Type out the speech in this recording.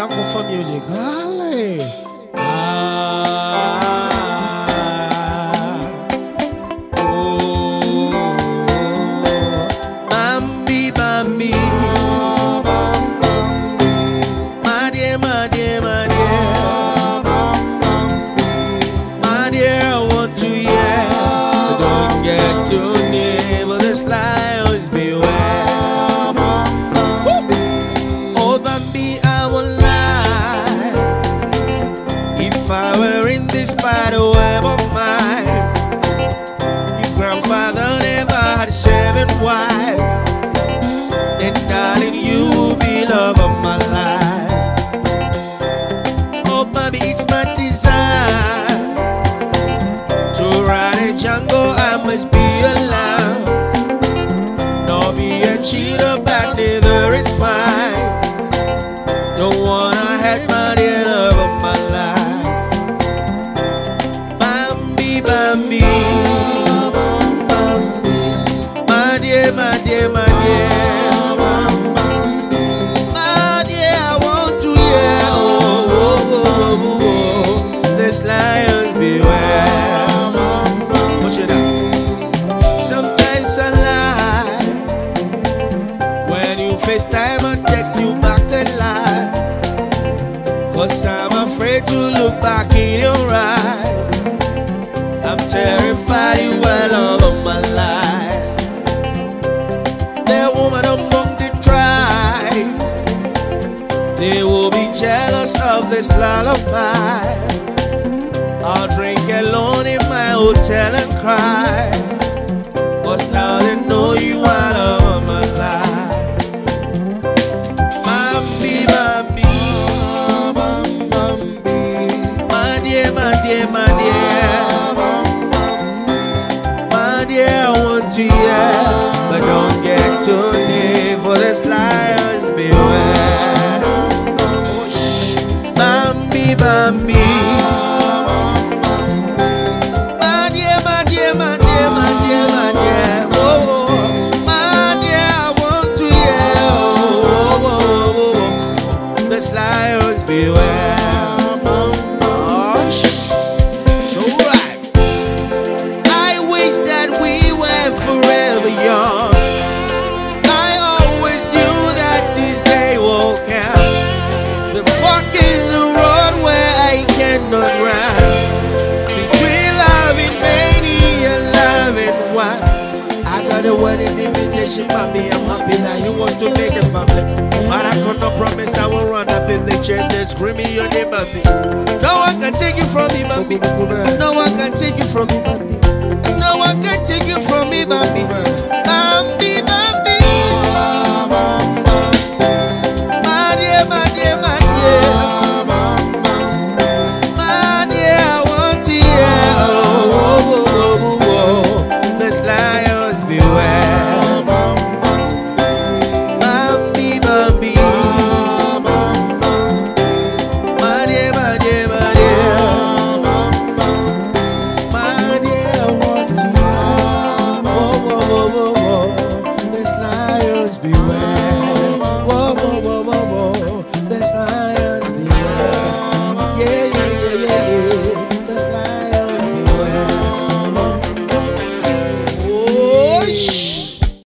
Yanko for music. Hale. Oh. Bambi, Bambi. My dear, my dear, my dear. My dear, I want to hear. Don't get too near, but this lions beware. Oh, Bambi, I won't lie. If I were in this spider web of mine, your grandfather never had 7 wives, then darling, you will be love of my life. Oh, Bambi, it's my desire to ride a jungle. I must be alive, nor be a cheater back, neither is fine. Don't wanna hurt my dear love of my life. Bambi, Bambi. My dear, my dear, my dear. My dear, I want to hear. Oh, oh, oh, oh, oh. This lions beware. Watch it out. Sometimes I lie. When you FaceTime or text you back to lie, 'cause I'm afraid to look back in your eyes. I'm terrified you were love of my life. The woman among the tribe, they will be jealous of this lullaby. I'll drink alone in my hotel and cry, 'cause now they know you are love of my life. Bambi, Bambi. My dear, my dear, my dear. My dear, I want to hear, but don't get too near, for this lions beware. Bambi, Bambi. My dear, my dear, my dear, my dear, my dear. Oh, my dear, I want to hear. Oh, oh, oh, oh. This lions beware. Forever young. I always knew that this day won't come. The fork in the road where I cannot run, between loving many and loving one. I got a wedding invitation, Bambi. I'm happy that you want to make a family, but I cannot promise I will run up in the chair. They're screaming your name, Bambi. No one can take you from me, Bambi. No one can take you from me, Bambi. No one can take you from me, Bambi.